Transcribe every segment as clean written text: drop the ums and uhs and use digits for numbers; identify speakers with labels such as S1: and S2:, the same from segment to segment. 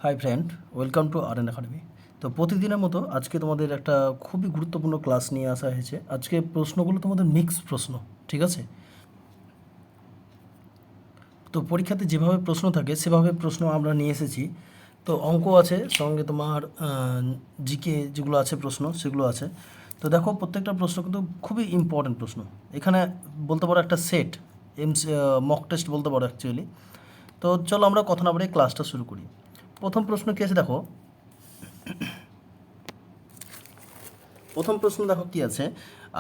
S1: High friend, welcome to R N academy. তো প্রতিদিনের মতো আজকে তোমাদের একটা খুবই গুরুত্বপূর্ণ ক্লাস নিয়ে আসা হয়েছে। আজকে প্রশ্নগুলো তোমাদের মিক্স প্রশ্ন, ঠিক আছে? তো পরীক্ষাতে যেভাবে প্রশ্ন থাকে সেভাবে প্রশ্ন আমরা নিয়ে এসেছি। তো অঙ্ক আছে, সঙ্গে তোমার জিকে যেগুলো আছে প্রশ্ন সেগুলো আছে। তো দেখো, প্রত্যেকটা প্রশ্ন কিন্তু খুবই ইম্পর্ট্যান্ট প্রশ্ন। এখানে বলতে পারো একটা সেট মক টেস্ট বলতে পারো অ্যাকচুয়ালি। তো চলো আমরা কথা না বাড়িয়ে ক্লাসটা শুরু করি। প্রথম প্রশ্ন কী আছে দেখো। প্রথম প্রশ্ন দেখো কী আছে,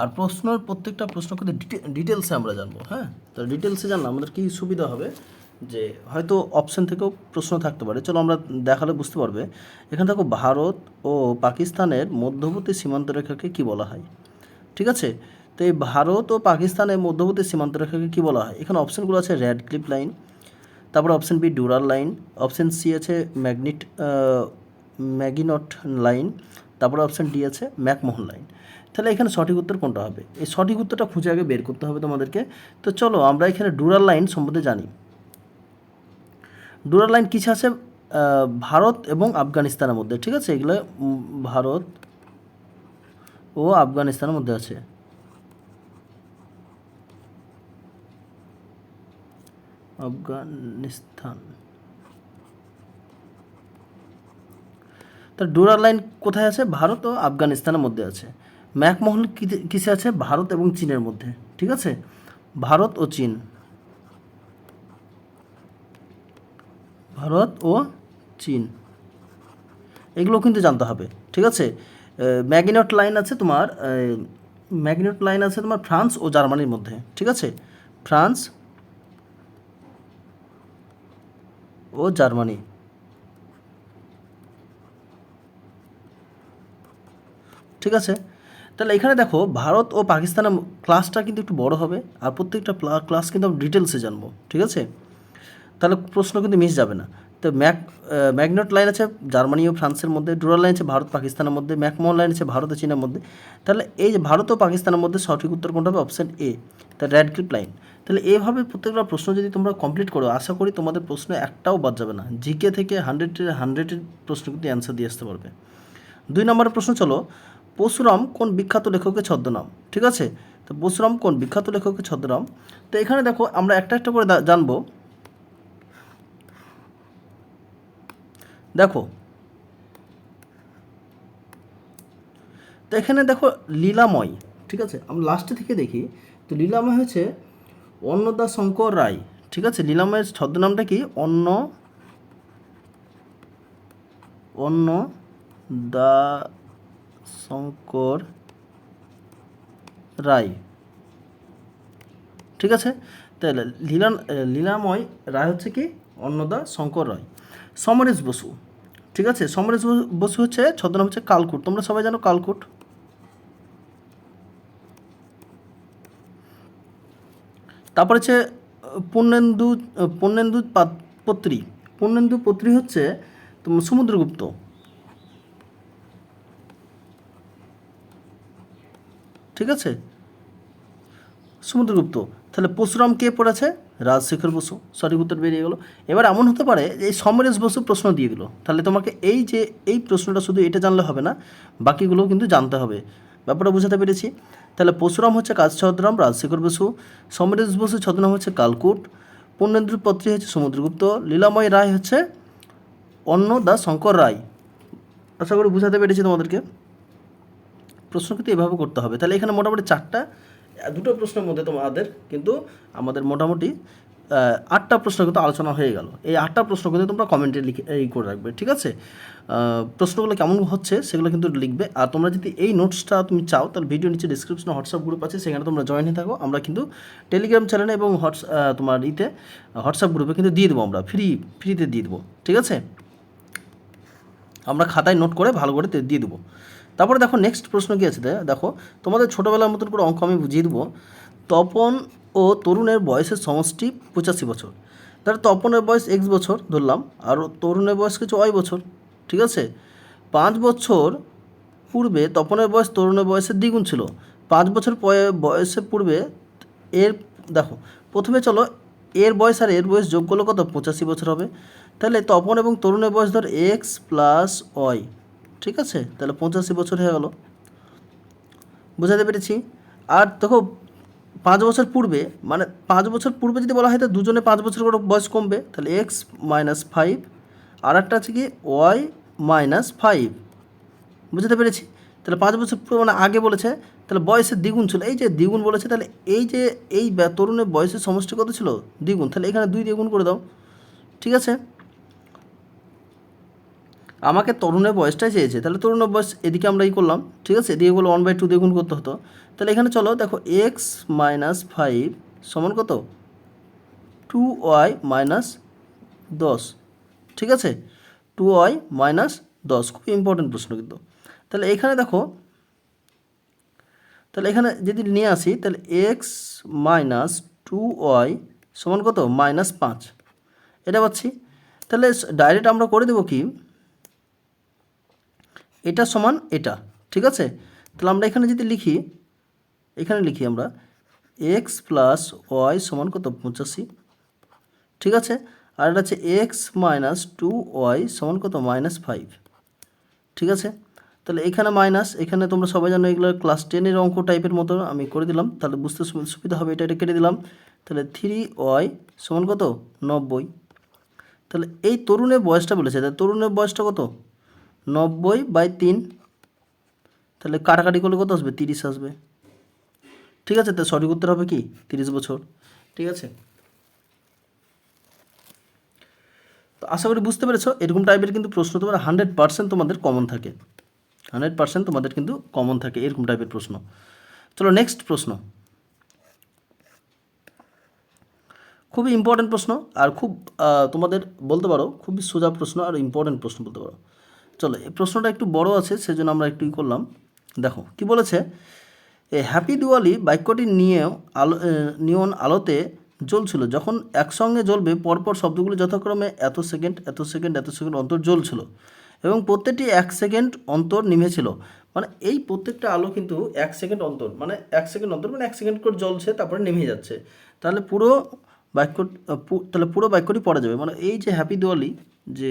S1: আর প্রত্যেকটা প্রশ্ন কিন্তু ডিটেলসে আমরা জানবো। হ্যাঁ, তো ডিটেলসে জানলে আমাদের কী সুবিধা হবে, যে হয়তো অপশান থেকেও প্রশ্ন থাকতে পারে। চলো আমরা দেখালে বুঝতে পারবে। এখানে দেখো, ভারত ও পাকিস্তানের মধ্যবর্তী সীমান্ত রেখাকে কী বলা হয়? ঠিক আছে, তো এই ভারত ও পাকিস্তানের মধ্যবর্তী সীমান্ত রেখাকে কী বলা হয়? এখানে অপশানগুলো আছে র্যাডক্লিফ লাইন, তারপর option B Durand line, option C আছে ম্যাগিনট লাইন, তারপরে অপশান ডি আছে ম্যাকমোহন লাইন। তাহলে এখানে সঠিক উত্তর কোনটা হবে? এই সঠিক উত্তরটা খুঁজে আগে বের করতে হবে তোমাদেরকে। তো চলো আমরা এখানে ডুরাল লাইন সম্বন্ধে জানি। ডুরাল লাইন কিছু আছে ভারত এবং আফগানিস্তানের মধ্যে, ঠিক আছে? এগুলো ভারত ও আফগানিস্তানের মধ্যে আছে। আফগানিস্তান। তো ডুরাল লাইন কোথায় আছে? ভারত ও আফগানিস্তানের মধ্যে আছে। ম্যাকমোহন কিসে আছে? ভারত এবং চীনের মধ্যে, ঠিক আছে? ভারত ও চীন, ভারত ও চীন, এগুলো কিন্তু জানতে হবে, ঠিক আছে? ম্যাগিনট লাইন আছে তোমার, ম্যাগিনট লাইন আছে তোমার ফ্রান্স ও জার্মানির মধ্যে, ঠিক আছে? ফ্রান্স ও জার্মানি, ঠিক আছে? তাহলে এখানে দেখো, ভারত ও পাকিস্তানের ক্লাসটা কিন্তু একটু বড় হবে, আর প্রত্যেকটা ক্লাস কিন্তু আমরা ডিটেলসে জানবো, ঠিক আছে? তাহলে প্রশ্ন কিন্তু মিস যাবে না। তো ম্যাগনেট লাইন আছে জার্মানি ও ফ্রান্সের মধ্যে, ডুরাল লাইন আছে ভারত পাকিস্তানের মধ্যে, ম্যাকমোহন লাইন আছে ভারত ও চীনের মধ্যে। তাহলে এই যে ভারত ও পাকিস্তানের মধ্যে সঠিক উত্তর কোনটা হবে? Option A, the Radcliffe line. তাহলে এইভাবে প্রত্যেকটা প্রশ্ন যদি তোমরা কমপ্লিট করো, আশা করি তোমাদের প্রশ্ন একটাও বাদ যাবে না। জিকে থেকে হান্ড্রেডের প্রশ্ন কিন্তু অ্যান্সার দিয়ে আসতে পারবে। 2 নম্বরের প্রশ্ন, চলো, পরশুরাম কোন বিখ্যাত লেখকের ছদ্মনাম? ঠিক আছে, তো পরশুরাম কোন বিখ্যাত লেখকের ছদ্মনাম? তো এখানে দেখো আমরা একটা একটা করে জানবো। দেখো, তো এখানে দেখো লীলাময়, ঠিক আছে? আমরা লাস্টে থেকে দেখি। তো লীলাময় হচ্ছে অন্নদা শঙ্কর রায়, ঠিক আছে? লীলাময়ের ছদ্মনামটা কি? অন্নদা শঙ্কর রায়, ঠিক আছে? তাহলে লীলাময় রায় হচ্ছে কি? অন্নদা শঙ্কর রায়। সমরেশ বসু, ঠিক আছে? সমরেশ বসু হচ্ছে ছদ্মনাম হচ্ছে কালকুট। তোমরা সবাই জানো কালকুট। তারপর হচ্ছে পূর্ণেন্দু পূর্ণেন্দু পত্রী। পূর্ণেন্দু পত্রী হচ্ছে তোমার সমুদ্রগুপ্ত, ঠিক আছে? সমুদ্রগুপ্ত। তাহলে পরশুরাম কে পড়েছে? রাজশেখর বসু। সঠিক উত্তর বেরিয়ে গেল। এবার এমন হতে পারে যে এই সমরেশ বসু প্রশ্ন দিয়ে দিল, তাহলে তোমাকে এই প্রশ্নটা শুধু এটা জানলে হবে না, বাকিগুলোও কিন্তু জানতে হবে। ব্যাপারটা বুঝাতে পেরেছি? তাহলে পরশুরাম হচ্ছে কাজ ছদ্মনাম রাজশেখর বসু, সমরেশ বসু ছদ্মনাম হচ্ছে কালকুট, পূর্ণেন্দু পত্রী হচ্ছে সমুদ্রগুপ্ত, লীলাময় রায় হচ্ছে অন্নদা শঙ্কর রায়। আশা করি বুঝাতে পেরেছি তোমাদেরকে। প্রশ্ন কিন্তু এভাবে করতে হবে। তাহলে এখানে মোটামুটি দুটো প্রশ্নের মধ্যে তোমাদের কিন্তু আমাদের মোটামুটি 8টা প্রশ্ন কিন্তু আলোচনা হয়ে গেল। এই 8টা প্রশ্ন কিন্তু তোমরা কমেন্টে লিখে করে রাখবে, ঠিক আছে? প্রশ্নগুলো কেমন হচ্ছে সেগুলো কিন্তু লিখবে। আর তোমরা যদি এই নোটসটা তুমি চাও, তাহলে ভিডিও নিচে ডিসক্রিপশনে হোয়াটসঅ্যাপ গ্রুপ আছে, সেখানে তোমরা জয়েন হয়ে থাকো। আমরা কিন্তু টেলিগ্রাম চ্যানেলে এবং তোমার হোয়াটসঅ্যাপ গ্রুপে কিন্তু দিয়ে দেবো, আমরা ফ্রিতে দিয়ে দেবো, ঠিক আছে? আমরা খাতায় নোট করে ভালো করে দিয়ে দেবো। তারপরে দেখো নেক্সট প্রশ্ন কী আছে, দেখো তোমাদের ছোটোবেলার মতন করে অঙ্ক আমি বুঝিয়ে দেবো। তপন ও তরুণের বয়সের সমষ্টি 85 বছর। তাহলে তপনের বয়স X বছর ধরলাম, আর তরুণের বয়স কিছু Y বছর, ঠিক আছে? 5 বছর পূর্বে তপনের বয়স তরুণের বয়সের দ্বিগুণ ছিল। 5 বছর বয়সের পূর্বে দেখো প্রথমে চলো এর বয়স আর এর বয়স যোগ করলে কত? 85 বছর হবে। তাহলে তপন এবং তরুণের বয়স ধর এক্স প্লাস ওয়াই, ঠিক আছে, তাহলে 85 বছর হয়ে গেল, বোঝাতে পেরেছি। আর দেখো 5 বছর পূর্বে, মানে 5 বছর পূর্বে যদি বলা হয় তো দুজনে 5 বছর করে বয়স কমবে, তাহলে এক্স মাইনাস 5, আর একটা আছে কি ওয়াই মাইনাস 5, বুঝতে পেরেছি। তাহলে 5 বছর পূর্বে মানে আগে বলেছে, তাহলে বয়সের দ্বিগুণ ছিল, এই যে দ্বিগুণ বলেছে, তাহলে এই যে এই তরুণের বয়সের সমষ্টি কত ছিল, দ্বিগুণ, তাহলে এখানে 2 দ্বিগুণ করে দাও, ঠিক আছে। আমাকে তরুণের বয়সটাই চেয়েছে, তাহলে তরুণের বয়স এদিকে আমরা এই করলাম, ঠিক আছে, এদিকে বলে 1/2 দ্বিগুণ করতে হতো, তাহলে এখানে চলো দেখো এক্স মাইনাস 5 সমান কত 2y মাইনাস 10, ঠিক আছে, 2y মাইনাস 10, খুব ইম্পর্টেন্ট প্রশ্ন কিন্তু। তাহলে এখানে দেখো, তাহলে এখানে যদি নিয়ে আসি তাহলে এক্স মাইনাস 2y সমান কত -5, এটা পাচ্ছি। তাহলে ডাইরেক্ট আমরা করে দেবো কি, এটা সমান এটা, ঠিক আছে। তাহলে আমরা এখানে যদি লিখি, এখানে লিখি আমরা এক্স প্লাস ওয়াই সমান কত 85, ঠিক আছে। আর এটা হচ্ছে এক্স মাইনাস 2y সমান কত -5, ঠিক আছে। তাহলে এখানে মাইনাস, এখানে তোমরা সবাই জানো এগুলো ক্লাস 10-এর অঙ্ক টাইপের মতো আমি করে দিলাম, তাহলে বুঝতে সুবিধা হবে, এটা কেটে দিলাম, তাহলে 3y সমান কত 90। তাহলে এই তরুণের বয়সটা বলেছে, তাহলে তরুণের বয়সটা কত 90/3, তাহলে কাটাকাটি করলে কত আসবে 30 আসবে, ঠিক আছে। তো সঠিক উত্তর হবে কি 30 বছর, ঠিক আছে। তো আশা করি বুঝতে পেরেছো, এরকম টাইপের কিন্তু প্রশ্ন তোমার 100% তোমাদের কমন থাকে, 100% তোমাদের কিন্তু কমন থাকে এরকম টাইপের প্রশ্ন। চলো নেক্সট প্রশ্ন, খুবই ইম্পর্টেন্ট প্রশ্ন, আর খুব তোমাদের বলতে পারো খুবই সোজা প্রশ্ন আর ইম্পর্টেন্ট প্রশ্ন বলতে পারো। চলো এই প্রশ্নটা একটু বড় আছে, সেজন্য আমরা একটু করলাম। দেখো কি বলেছে, হ্যাপি দিওয়ালি বাক্যটি নিয়ন আলোতে জ্বলছিল, যখন একসঙ্গে জ্বলবে পরপর শব্দগুলি যথাক্রমে এত সেকেন্ড এত সেকেন্ড এত সেকেন্ড অন্তর জ্বলছিল এবং প্রত্যেকটি 1 সেকেন্ড অন্তর নিভেছিল। মানে এই প্রত্যেকটা আলো কিন্তু 1 সেকেন্ড অন্তর, মানে 1 সেকেন্ড অন্তর মানে 1 সেকেন্ড করে জ্বলছে তারপরে নিভে যাচ্ছে, তাহলে পুরো বাক্যটি পড়া যাবে। মানে এই যে হ্যাপি দিওয়ালি যে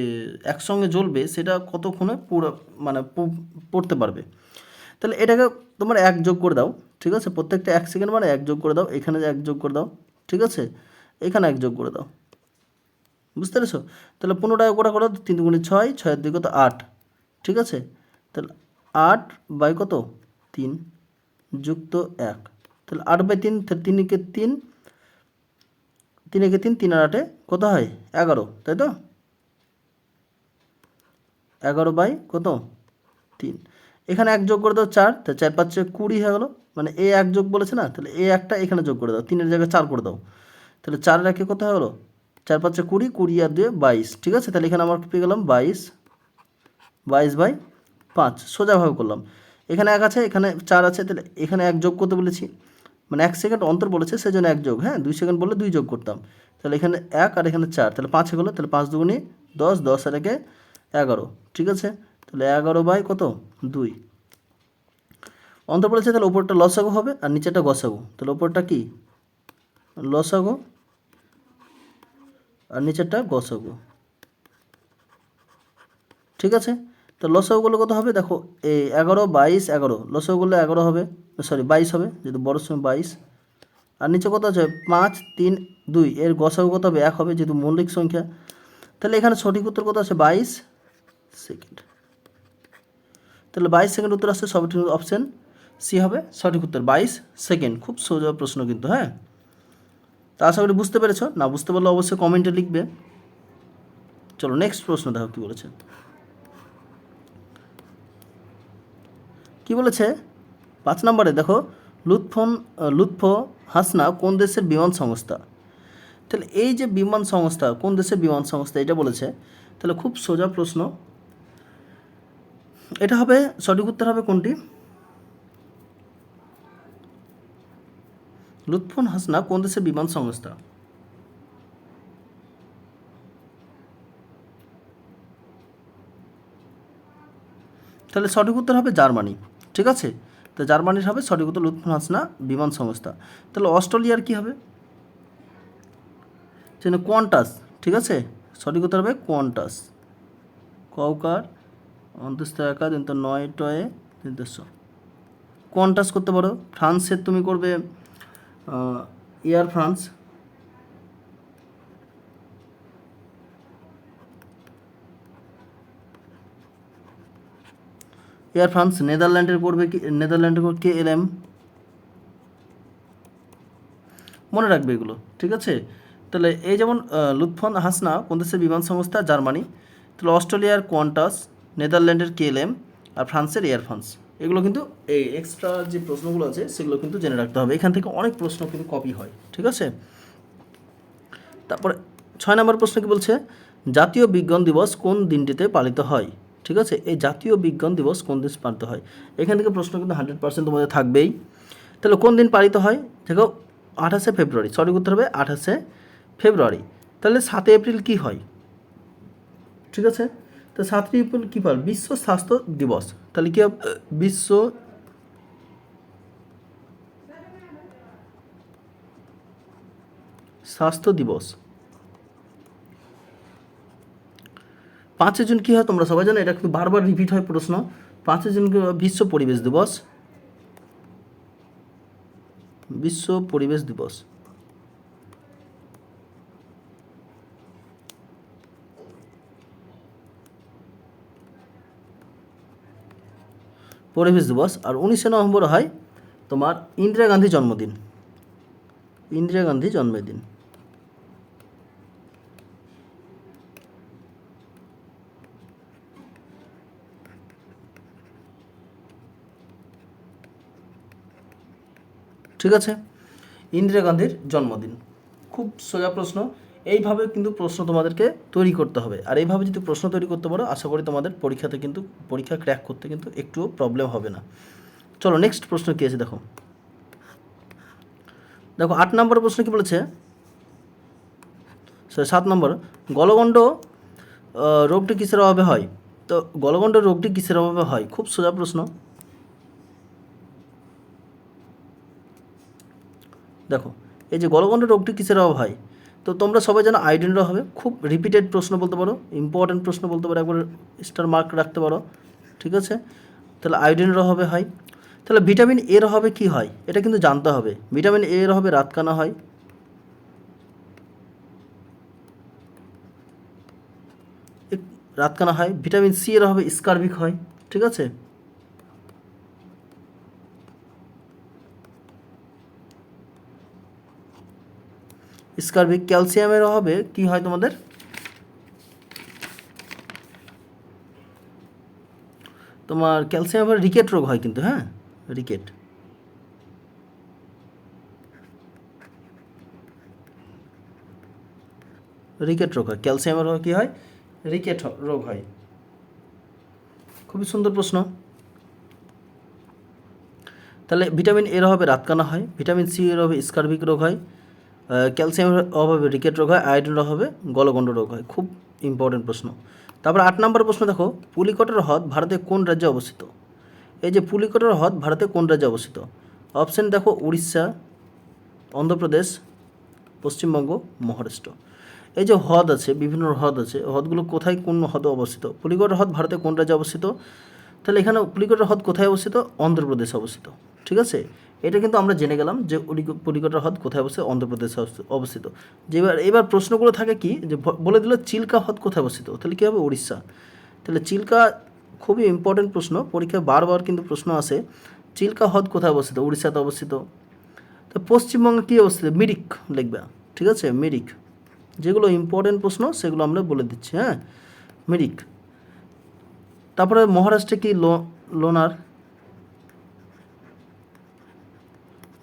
S1: একসঙ্গে জ্বলবে সেটা কতক্ষণে পুরো মানে পড়তে পারবে। তাহলে এটাকে তোমার 1 যোগ করে দাও, ঠিক আছে, প্রত্যেকটা 1 সেকেন্ড মানে 1 যোগ করে দাও, এখানে 1 যোগ করে দাও, ঠিক আছে, এখানে 1 যোগ করে দাও, বুঝতে পেরেছো। তাহলে 15টাকে গোটা করো, 3 × 6, 6 × 2 কত 8, ঠিক আছে। তাহলে 8 কত 3 যুক্ত 1, তাহলে 8/3, 3 × 3, 3 × 3, 3 আর 8 কত হয় 11, তাই তো, 11 কত 3, এখানে 1 যোগ করে দাও 4, তাহলে 4 × 5 = 20 হয়ে গেল, মানে এ 1 যোগ বলেছে না, তাহলে এ একটা এখানে যোগ করে দাও, 3-এর জায়গায় 4 করে দাও, তাহলে 4 রেখে কত হয়ে গেলো 4 × 5 = 20, 20 আর 2 22, ঠিক আছে। তাহলে এখানে আমরা পেয়ে গেলাম 22/5, সোজাভাবে করলাম। এখানে 1 আছে, এখানে 4 আছে, তাহলে এখানে 1 যোগ করতে বলেছি, মানে 1 সেকেন্ড অন্তর বলেছে সেজন্য 1 যোগ, হ্যাঁ 2 সেকেন্ড বললে 2 যোগ করতাম, তাহলে এখানে 1 আর এখানে 4, তাহলে 5 হয়ে গেলো, তাহলে 5 × 2 = 10, 10 আর 1 = 11, ঠিক আছে। তাহলে 11 কত 2 অন্তর বলেছে, তাহলে উপরটা লসাগু হবে আর নিচেটা গসাগু, তাহলে উপরটা কি লসাগু আর নিচেরটা গসাগু, ঠিক আছে। তো লসাগু করলে কত হবে দেখো, এই 11, 22, 11, লসাগু করলে 11 হবে, সরি 22 হবে, যেহেতু বড় সময় 22, আর নিচে কত আছে 5, 3, 2, এর গসাগু কত হবে 1 হবে, যেহেতু মৌলিক সংখ্যা। তাহলে এখানে সঠিক উত্তর কত আছে 22 সেকেন্ড, তাহলে 22 সেকেন্ড উত্তর আসছে, সঠিক অপশান সি হবে সঠিক উত্তর 22 সেকেন্ড। খুব সোজা প্রশ্ন কিন্তু, হ্যাঁ। তা আশা করি বুঝতে পেরেছো, না বুঝতে পারলে অবশ্যই কমেন্টে লিখবে। চলো নেক্সট প্রশ্ন দেখো কি বলেছে, কি বলেছে 5 নম্বরে দেখো, লুৎফ হাসনা কোন দেশের বিমান সংস্থা। তাহলে এই যে বিমান সংস্থা কোন দেশের বিমান সংস্থা এটা বলেছে, তাহলে খুব সোজা প্রশ্ন, এটা হবে সঠিক উত্তর হবে কোনটি, লুৎফ হাসনা কোন দেশের বিমান সংস্থা। তাহলে সঠিক উত্তর হবে জার্মানি, ঠিক আছে। তো জার্মানির হবে সঠিক উত্তর লুৎফ হাসনা বিমান সংস্থা। তাহলে অস্ট্রেলিয়ার কি হবে, কোয়ান্টাস, ঠিক আছে, সঠিক উত্তর হবে কোয়ান্টাস। কউকার 29 একা 9 টয়ে 300। কোয়ান্টাস করতে পারো। ফ্রান্সের তুমি করবে এয়ার ফ্রান্স। Air France. নেদারল্যান্ডের করবে কি, নেদারল্যান্ডের করবে KLM। মনে রাখবে এগুলো, ঠিক আছে। তাহলে এই যেমন লুৎফানহাসা কোন দেশের বিমান সংস্থা? জার্মানি। তাহলে অস্ট্রেলিয়ার কোয়ান্টাস, নেদারল্যান্ডের KLM, আর ফ্রান্সের এয়ার ফ্রান্স। এগুলো কিন্তু এই এক্সট্রা যে প্রশ্নগুলো আছে সেগুলো কিন্তু জেনে রাখতে হবে। এখান থেকে অনেক প্রশ্ন কিন্তু কপি হয়, ঠিক আছে। তারপরে 6 নম্বর প্রশ্ন কি বলছে? জাতীয় বিজ্ঞান দিবস কোন দিনটিতে পালিত হয়? ঠিক আছে, এই জাতীয় বিজ্ঞান দিবস কোন দিন পালিত হয়? এখান থেকে প্রশ্ন কিন্তু 100% তোমাদের থাকবেই। তাহলে কোন দিন পালিত হয়? দেখো 28শে ফেব্রুয়ারি। সঠিক উত্তর হবে 28শে ফেব্রুয়ারি। তাহলে 7 এপ্রিল কি হয়? ঠিক আছে, তো 7 এপ্রিল কী পাল? বিশ্ব স্বাস্থ্য দিবস। তাহলে কি হবে? বিশ্ব স্বাস্থ্য দিবস। 5 জুন কী হয় তোমরা সবাই জানো, এটা কিন্তু বারবার রিপিট হয় প্রশ্ন। 5 জুন বিশ্ব পরিবেশ দিবস। বিশ্ব পরিবেশ দিবস। পরিবেশ দিবস। আর 19শে নভেম্বর হয় তোমার ইন্দিরা গান্ধী জন্মদিন। ইন্দিরা গান্ধী জন্মদিন। ঠিক আছে, ইন্দিরা গান্ধীর জন্মদিন। খুব সোজা প্রশ্ন। এইভাবে কিন্তু প্রশ্ন তোমাদেরকে তৈরি করতে হবে। আর এইভাবে যদি প্রশ্ন তৈরি করতে পারো, আশা করি তোমাদের পরীক্ষাতে কিন্তু পরীক্ষা ক্র্যাক করতে কিন্তু একটুও প্রবলেম হবে না। চলো নেক্সট প্রশ্ন কী আছে দেখো। দেখো 8 নম্বর প্রশ্ন কি বলেছে? 7 নম্বর, গলগণ্ড রোগটি কিসের অভাবে হয়? তো গলগণ্ড রোগটি কিসের অভাবে হয়? খুব সোজা প্রশ্ন। দেখো এই যে গলগণ্ড রোগটি কিসের অভাবে হয়, তো তোমরা সবাই জানো আয়োডিনের অভাবে। খুব রিপিটেড প্রশ্ন বলতে পারো, ইম্পর্টেন্ট প্রশ্ন বলতে পারো, একবার স্টার মার্ক রাখতে পারো, ঠিক আছে। তাহলে আয়োডিনের অভাবে হয়। তাহলে ভিটামিন এর অভাবে কী হয়? এটা কিন্তু জানতে হবে। ভিটামিন এ এর অভাবে রাতকানা হয়। রাতকানা হয়। ভিটামিন সি এর অভাবে স্কারভিক হয়, ঠিক আছে। স্কারভিক। ক্যালসিয়ামের অভাবে কি হয় তোমাদের? তোমার ক্যালসিয়ামের রিকেট রোগ হয় কিন্তু, হ্যাঁ, রিকেট। রিকেট রোগ হয়। ক্যালসিয়ামের অভাবে কী হয়? রিকেট রোগ হয়। খুবই সুন্দর প্রশ্ন। তাহলে ভিটামিন এর অভাবে রাতকানা হয়, ভিটামিন সি এর অভাবে স্কারভিক রোগ হয়, ক্যালসিয়ামের অভাবে রিকেট রোগ হয়, আয়োডিনের অভাবে গলগণ্ড রোগ হয়। খুব ইম্পর্টেন্ট প্রশ্ন। তারপর 8 নম্বর প্রশ্ন দেখো, পুলিকটের হ্রদ ভারতের কোন রাজ্যে অবস্থিত? এই যে পুলিকটের হ্রদ ভারতে কোন রাজ্যে অবস্থিত? অপশন দেখো, উড়িষ্যা, অন্ধ্রপ্রদেশ, পশ্চিমবঙ্গ, মহারাষ্ট্র। এই যে হ্রদ আছে, বিভিন্ন হ্রদ আছে, হ্রদগুলো কোথায়, কোন হ্রদে অবস্থিত? পুলিকটের হ্রদ ভারতে কোন রাজ্যে অবস্থিত? তাহলে এখানে পুলিকটের হ্রদ কোথায় অবস্থিত? অন্ধ্রপ্রদেশে অবস্থিত, ঠিক আছে। এটা কিন্তু আমরা জেনে গেলাম যে পুলিকটের হ্রদ কোথায় অবস্থিত? অন্ধ্রপ্রদেশে অবস্থিত। যে এবার প্রশ্নগুলো থাকে কি, যে বলে দিল চিল্কা হ্রদ কোথায় অবস্থিত, তাহলে কী হবে? উড়িষ্যা। তাহলে চিল্কা খুবই ইম্পর্টেন্ট প্রশ্ন, পরীক্ষায় বারবার কিন্তু প্রশ্ন আসে। চিল্কা হ্রদ কোথায় অবস্থিত? উড়িষ্যাতে অবস্থিত। তো পশ্চিমবঙ্গে কী অবস্থিত? মিরিক লিখবে, ঠিক আছে, মিরিক। যেগুলো ইম্পর্টেন্ট প্রশ্ন সেগুলো আমরা বলে দিচ্ছি, হ্যাঁ, মিরিক। তারপরে মহারাষ্ট্রে কি? লোনার।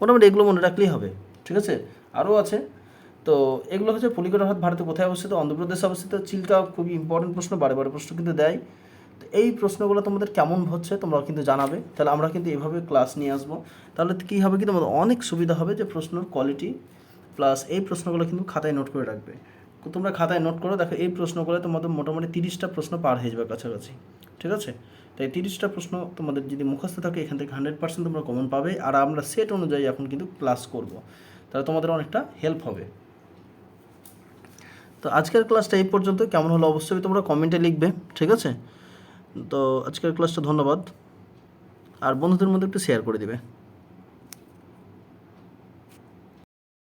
S1: মোটামুটি এগুলো মনে রাখলেই হবে, ঠিক আছে। আরও আছে, তো এগুলো হচ্ছে পুলিকটের হ্রদ ভারতে কোথায় অবস্থিত? অন্ধ্রপ্রদেশে অবস্থিত। চিল্কা খুবই ইম্পর্টেন্ট প্রশ্ন, বারে বারে প্রশ্ন কিন্তু দেয়। তো এই প্রশ্নগুলো তোমাদের কেমন হচ্ছে তোমরা কিন্তু জানাবে। তাহলে আমরা কিন্তু এভাবে ক্লাস নিয়ে আসবো। তাহলে কী হবে কি, তোমাদের অনেক সুবিধা হবে যে প্রশ্নের কোয়ালিটি প্লাস এই প্রশ্নগুলো কিন্তু খাতায় নোট করে রাখবে। তোমরা খাতায় নোট করো, দেখো এই প্রশ্নগুলো তোমাদের মোটামুটি 30টা প্রশ্ন পার হয়ে যাবে কাছাকাছি, ঠিক আছে। তাই 30টা প্রশ্ন তোমাদের যদি মুখস্থ থাকে, এখান থেকে 100% তোমরা কমন পাবে। আর আমরা সেট অনুযায়ী এখন কিন্তু ক্লাস করব, তাহলে তোমাদের অনেকটা হেল্প হবে। তো আজকের ক্লাসটা এই পর্যন্ত। কেমন হলো অবশ্যই তোমরা কমেন্টে লিখবে, ঠিক আছে? তো আজকের ক্লাসটা ধন্যবাদ, আর বন্ধুদের মধ্যে একটু শেয়ার করে দিবে।